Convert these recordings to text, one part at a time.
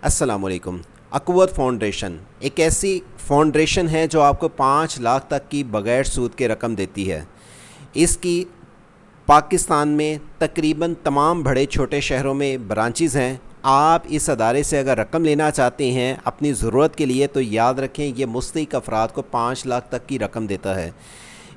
अस्सलामुअलैकुम। अक़ुव्वत फाउंडेशन एक ऐसी फाउंडेशन है जो आपको 5 लाख तक की बग़ैर सूद के रकम देती है। इसकी पाकिस्तान में तकरीबन तमाम बड़े छोटे शहरों में ब्रांचेज़ हैं। आप इस अदारे से अगर रकम लेना चाहते हैं अपनी ज़रूरत के लिए तो याद रखें ये मुस्तहिक़ अफराद को 5 लाख तक की रकम देता है।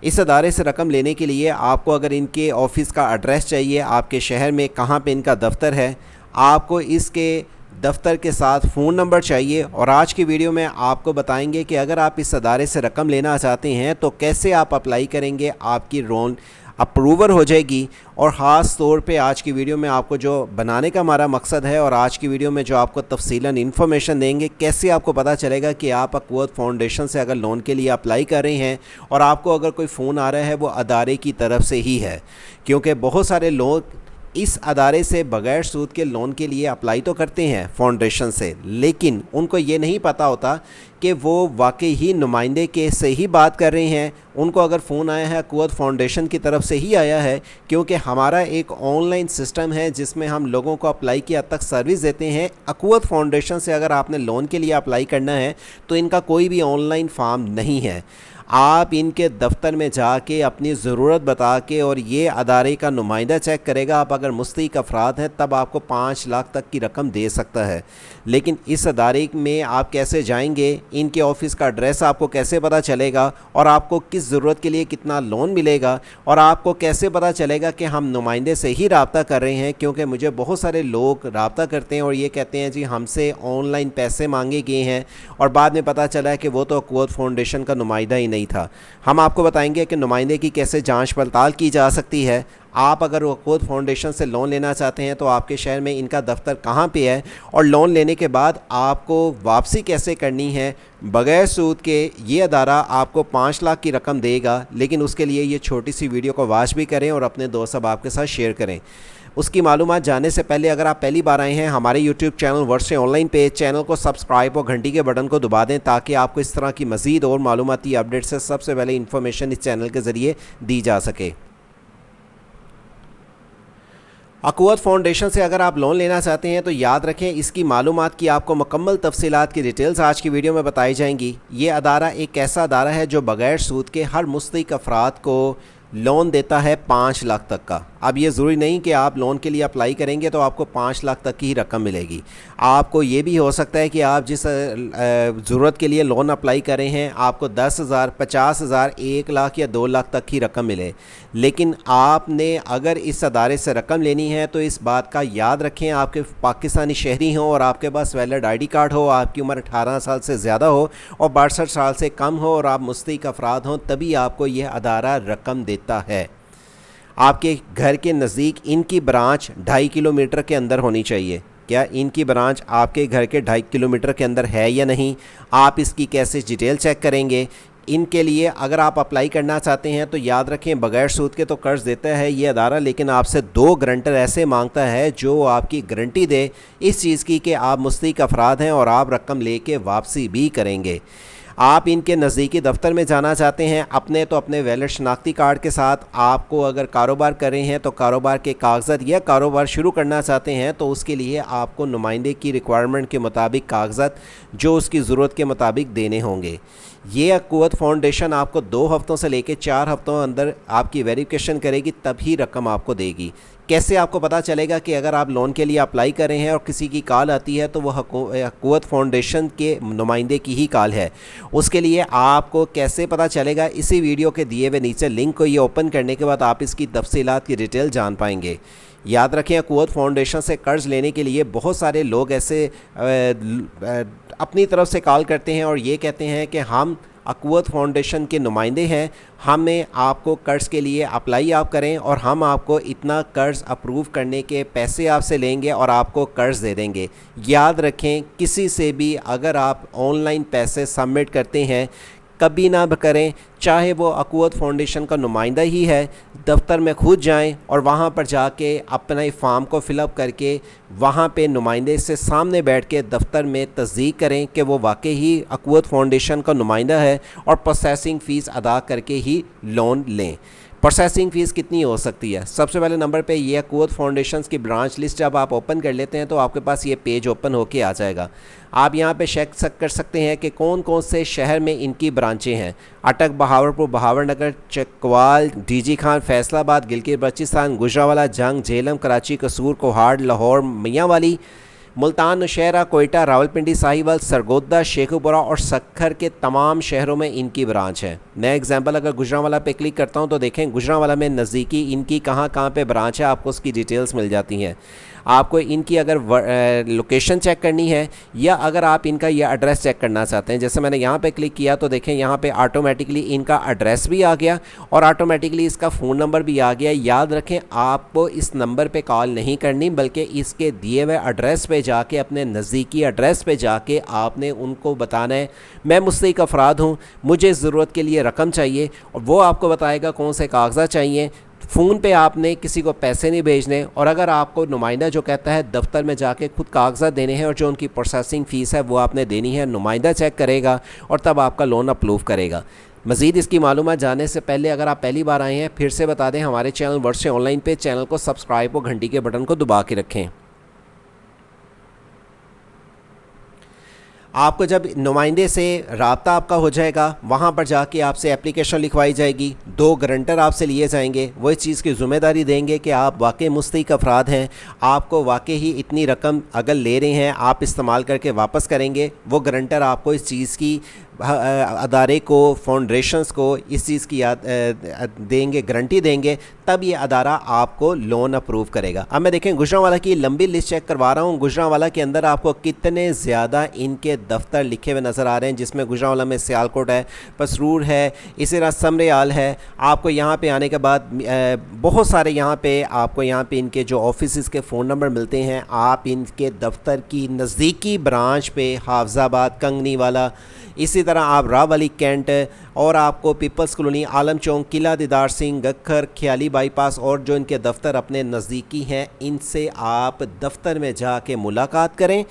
इस अदारे से रकम लेने के लिए आपको अगर इनके ऑफ़िस का एड्रेस चाहिए, आपके शहर में कहाँ पे इनका दफ्तर है, आपको इसके दफ्तर के साथ फ़ोन नंबर चाहिए। और आज की वीडियो में आपको बताएंगे कि अगर आप इस अदारे से रकम लेना चाहते हैं तो कैसे आप अप्लाई करेंगे, आपकी लोन अप्रूवर हो जाएगी। और ख़ास तौर पे आज की वीडियो में आपको जो बनाने का हमारा मकसद है और आज की वीडियो में जो आपको तफसीलन इन्फॉर्मेशन देंगे, कैसे आपको पता चलेगा कि आप अक़ुव्वत फाउंडेशन से अगर लोन के लिए अप्लाई कर रहे हैं और आपको अगर कोई फ़ोन आ रहा है वो अदारे की तरफ से ही है। क्योंकि बहुत सारे लोग इस अदारे से बग़ैर सूद के लोन के लिए अप्लाई तो करते हैं फाउंडेशन से, लेकिन उनको ये नहीं पता होता कि वो वाकई ही नुमाइंदे के से ही बात कर रहे हैं। उनको अगर फ़ोन आया है अक़ुव्वत फाउंडेशन की तरफ से ही आया है, क्योंकि हमारा एक ऑनलाइन सिस्टम है जिसमें हम लोगों को अप्लाई की हद तक सर्विस देते हैं। अक़ुव्वत फाउंडेशन से अगर आपने लोन के लिए अप्लाई करना है तो इनका कोई भी ऑनलाइन फॉर्म नहीं है। आप इनके दफ्तर में जाके अपनी ज़रूरत बता के और ये अदारे का नुमाइंदा चेक करेगा। आप अगर मुस्तहिक़ अफराद हैं तब आपको 5 लाख तक की रकम दे सकता है। लेकिन इस अदारे में आप कैसे जाएंगे, इनके ऑफ़िस का एड्रेस आपको कैसे पता चलेगा और आपको किस ज़रूरत के लिए कितना लोन मिलेगा और आपको कैसे पता चलेगा कि हम नुमाइंदे से ही रब्ता कर रहे हैं। क्योंकि मुझे बहुत सारे लोग रब्ता करते हैं और ये कहते हैं जी हमसे ऑनलाइन पैसे मांगे गए हैं और बाद में पता चला है कि वो तो अक़ुव्वत फाउंडेशन का नुमाइंदा ही नहीं था। हम आपको बताएंगे कि नुमाइंदे की कैसे जांच पड़ताल की जा सकती है। आप अगर अक़ुव्वत फाउंडेशन से लोन लेना चाहते हैं तो आपके शहर में इनका दफ्तर कहाँ पे है और लोन लेने के बाद आपको वापसी कैसे करनी है बग़ैर सूद के। ये अदारा आपको 5 लाख की रकम देगा, लेकिन उसके लिए ये छोटी सी वीडियो को वॉच भी करें और अपने दोस्त अहबाब के साथ शेयर करें। उसकी मालूमात जानने से पहले अगर आप पहली बार आए हैं हमारे YouTube चैनल वर्ष से ऑनलाइन पे, चैनल को सब्सक्राइब और घंटी के बटन को दबा दें ताकि आपको इस तरह की मज़ीद और मालूमाती अपडेट से सबसे पहले इन्फॉर्मेशन इस चैनल के ज़रिए दी जा सके। अक़ुव्वत फाउंडेशन से अगर आप लोन लेना चाहते हैं तो याद रखें इसकी मालूमात की आपको मुकम्मल तफसीलात की डिटेल्स आज की वीडियो में बताई जाएंगी। ये अदारा एक ऐसा अदारा है जो बग़ैर सूद के हर मुस्तहिक़ अफराद को लोन देता है 5 लाख तक का। अब ये ज़रूरी नहीं कि आप लोन के लिए अप्लाई करेंगे तो आपको 5 लाख तक की ही रकम मिलेगी। आपको ये भी हो सकता है कि आप जिस ज़रूरत के लिए लोन अप्लाई कर रहे हैं आपको 10,000, 50,000, 1 लाख या 2 लाख तक की रकम मिले। लेकिन आपने अगर इस अदारे से रकम लेनी है तो इस बात का याद रखें आपके पाकिस्तानी शहरी हों और आपके पास वैलिड ID कार्ड हो, आपकी उम्र 18 साल से ज़्यादा हो और 62 साल से कम हो और आप मुस्तहिक़ अफराद हों, तभी आपको यह अदारा रकम देता है। आपके घर के नज़दीक इनकी ब्रांच 2.5 किलोमीटर के अंदर होनी चाहिए। क्या इनकी ब्रांच आपके घर के 2.5 किलोमीटर के अंदर है या नहीं, आप इसकी कैसे डिटेल चेक करेंगे। इनके लिए अगर आप अप्लाई करना चाहते हैं तो याद रखें बग़ैर सूद के तो कर्ज़ देता है ये अदारा, लेकिन आपसे 2 गारंटर ऐसे मांगता है जो आपकी गारंटी दे इस चीज़ की कि आप मुस्तहिक़ अफराद हैं और आप रकम लेके वापसी भी करेंगे। आप इनके नज़दीकी दफ्तर में जाना चाहते हैं अपने तो अपने वैलिड शनाख्ती कार्ड के साथ। आपको अगर कारोबार कर रहे हैं तो कारोबार के कागज़ात या कारोबार शुरू करना चाहते हैं तो उसके लिए आपको नुमाइंदे की रिक्वायरमेंट के मुताबिक कागज़ात जो उसकी ज़रूरत के मुताबिक देने होंगे। ये अक़ुव्वत फाउंडेशन आपको 2 हफ़्तों से लेकर 4 हफ़्तों अंदर आपकी वेरिफिकेशन करेगी, तभी रकम आपको देगी। कैसे आपको पता चलेगा कि अगर आप लोन के लिए अप्लाई कर रहे हैं और किसी की कॉल आती है तो वह अक़ुव्वत फाउंडेशन के नुमाइंदे की ही कॉल है। उसके लिए आपको कैसे पता चलेगा, इसी वीडियो के दिए हुए नीचे लिंक को ये ओपन करने के बाद आप इसकी तफसीलात की डिटेल जान पाएंगे। याद रखें अक़ुव्वत फाउंडेशन से कर्ज़ लेने के लिए बहुत सारे लोग ऐसे अपनी तरफ से कॉल करते हैं और ये कहते हैं कि हम अक़ुव्वत फाउंडेशन के नुमाइंदे हैं, हमें आपको कर्ज़ के लिए अप्लाई आप करें और हम आपको इतना कर्ज़ अप्रूव करने के पैसे आपसे लेंगे और आपको कर्ज़ दे देंगे। याद रखें किसी से भी अगर आप ऑनलाइन पैसे सबमिट करते हैं कभी ना करें, चाहे वो अक़ुव्वत फाउंडेशन का नुमाइंदा ही है। दफ्तर में खुद जाएं और वहाँ पर जाके अपना फॉर्म को फ़िलअप करके वहाँ पे नुमाइंदे से सामने बैठ के दफ्तर में तस्दीक करें कि वो वाकई ही अक़ुव्वत फाउंडेशन का नुमाइंदा है और प्रोसेसिंग फ़ीस अदा करके ही लोन लें। प्रोसेसिंग फ़ीस कितनी हो सकती है? सबसे पहले नंबर पे ये अक़ुव्वत फाउंडेशंस की ब्रांच लिस्ट जब आप ओपन कर लेते हैं तो आपके पास ये पेज ओपन होके आ जाएगा। आप यहाँ पे चेक कर सकते हैं कि कौन कौन से शहर में इनकी ब्रांचें हैं। अटक, बहावलपुर, बहावलनगर, चकवाल, डीजी खान, फैसलाबाद, गिलगित बल्चिस्तान, गुजरांवाला, जंग, झेलम, कराची, कसूर, कोहाड़, लाहौर, मियांवाली, मुल्तान, नौशहरा, कोयटा, रावलपिंडी, साहिवाल, सरगोदा, शेखुपुरा और सक्खर के तमाम शहरों में इनकी ब्रांच है। मैं एग्जांपल अगर गुजरांवाला पे क्लिक करता हूं तो देखें गुजरांवाला में नज़दीकी इनकी कहां कहां पे ब्रांच है, आपको उसकी डिटेल्स मिल जाती हैं। आपको इनकी अगर लोकेशन चेक करनी है या अगर आप इनका ये एड्रेस चेक करना चाहते हैं, जैसे मैंने यहाँ पे क्लिक किया तो देखें यहाँ पे ऑटोमेटिकली इनका एड्रेस भी आ गया और ऑटोमेटिकली इसका फ़ोन नंबर भी आ गया। याद रखें आपको इस नंबर पे कॉल नहीं करनी, बल्कि इसके दिए हुए एड्रेस पे जाके, अपने नज़दीकी एड्रेस पे जाके आपने उनको बताना है मैं मुस्तहिक़ अफराद हूँ, मुझे ज़रूरत के लिए रकम चाहिए, और वो आपको बताएगा कौन से कागज़ात चाहिए। फ़ोन पे आपने किसी को पैसे नहीं भेजने, और अगर आपको नुमाइंदा जो कहता है दफ्तर में जाके खुद कागज़ात देने हैं और जो उनकी प्रोसेसिंग फ़ीस है वो आपने देनी है, नुमाइंदा चेक करेगा और तब आपका लोन अप्रूव करेगा। मज़ीद इसकी मालूमात जानने से पहले अगर आप पहली बार आए हैं फिर से बता दें, हमारे चैनल वर्ड से ऑनलाइन पे चैनल को सब्सक्राइब और घंटी के बटन को दबा के रखें। आपको जब नुमाइंदे से रब्ता आपका हो जाएगा, वहाँ पर जाके आपसे एप्लीकेशन लिखवाई जाएगी, 2 गारंटर आपसे लिए जाएंगे, वो इस चीज़ की ज़िम्मेदारी देंगे कि आप वाकई मुस्तहिक़ अफराद हैं, आपको वाकई ही इतनी रकम अगर ले रहे हैं आप इस्तेमाल करके वापस करेंगे। वो गारंटर आपको इस चीज़ की अदारे को, फाउंडेशंस को इस चीज़ की देंगे, गारंटी देंगे, तब ये अदारा आपको लोन अप्रूव करेगा। अब मैं देखें गुजरांवाला की लंबी लिस्ट चेक करवा रहा हूँ। गुजरांवाला के अंदर आपको कितने ज़्यादा इनके दफ्तर लिखे हुए नज़र आ रहे हैं, जिसमें गुजरांवाला में सियालकोट है, पसरूर है, इसी तरह समरेयाल है। आपको यहाँ पे आने के बाद बहुत सारे यहाँ पे आपको यहाँ पे इनके जो ऑफिस के फ़ोन नंबर मिलते हैं। आप इनके दफ्तर की नज़दीकी ब्रांच पे हाफजाबाद, कंगनी वाला, इसी तरह आप रावली कैंट और आपको पीपल्स कॉलोनी, आलम चौक, किला दीदार सिंह, गखर, ख्याली बाईपास और जो इनके दफ्तर अपने नज़दीकी हैं, इनसे आप दफ्तर में जाके मुलाकात करें,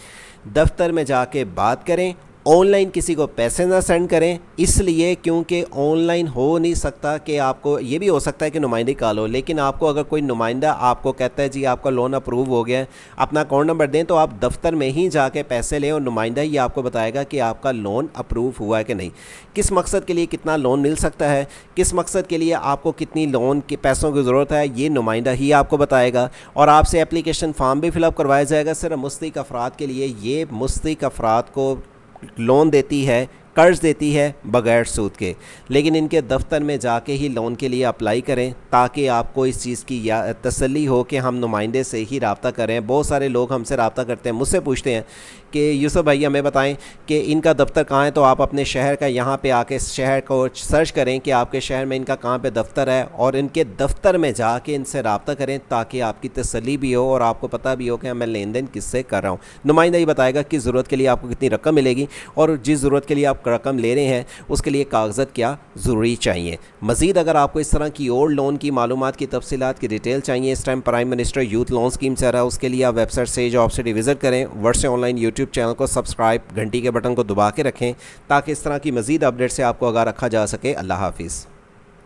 दफ्तर में जाके बात करें। ऑनलाइन किसी को पैसे ना सेंड करें, इसलिए क्योंकि ऑनलाइन हो नहीं सकता कि आपको, ये भी हो सकता है कि नुमाइंदे कॉल हो, लेकिन आपको अगर कोई नुमाइंदा आपको कहता है जी आपका लोन अप्रूव हो गया है, अपना अकाउंट नंबर दें, तो आप दफ्तर में ही जाके पैसे लें और नुमाइंदा ही आपको बताएगा कि आपका लोन अप्रूव हुआ है कि नहीं, किस मकसद के लिए कितना लोन मिल सकता है, किस मकसद के लिए आपको कितनी लोन के पैसों की ज़रूरत है, ये नुमाइंदा ही आपको बताएगा। और आपसे एप्लीकेशन फॉर्म भी फिलअप करवाया जाएगा सिर्फ मुस्तहिक़ अफराद के लिए। ये मुस्तहिक़ अफराद को लोन देती है, कर्ज देती है बगैर सूद के, लेकिन इनके दफ्तर में जाके ही लोन के लिए अप्लाई करें ताकि आपको इस चीज़ की तसल्ली हो कि हम नुमाइंदे से ही रब्ता करें। बहुत सारे लोग हमसे रब्ता करते हैं, मुझसे पूछते हैं कि यूसुफ भाई हमें बताएं कि इनका दफ्तर कहाँ है, तो आप अपने शहर का यहाँ पे आके शहर को सर्च करें कि आपके शहर में इनका कहाँ पे दफ्तर है और इनके दफ्तर में जाके इनसे रब्ता करें ताकि आपकी तसल्ली भी हो और आपको पता भी हो कि मैं लेन देन किससे कर रहा हूँ। नुमाइंदा ही बताएगा किस ज़रूरत के लिए आपको कितनी रकम मिलेगी और जिस ज़रूरत के लिए आप रकम ले रहे हैं उसके लिए कागज़ात क्या ज़रूरी चाहिए। मज़ीद अगर आपको इस तरह की और लोन की मालूमात की तफसीलात की डिटेल चाहिए, इस time prime minister youth loan scheme चल रहा है, उसके लिए आप वेबसाइट सेज ऑप्शन विज़िट करें। वर्ड से ऑनलाइन यूट्यूब चैनल को सब्सक्राइब, घंटी के बटन को दबा के रखें ताकि इस तरह की मज़ीद अपडेट से आपको आगाह रखा जा सके। अल्लाह हाफिज़।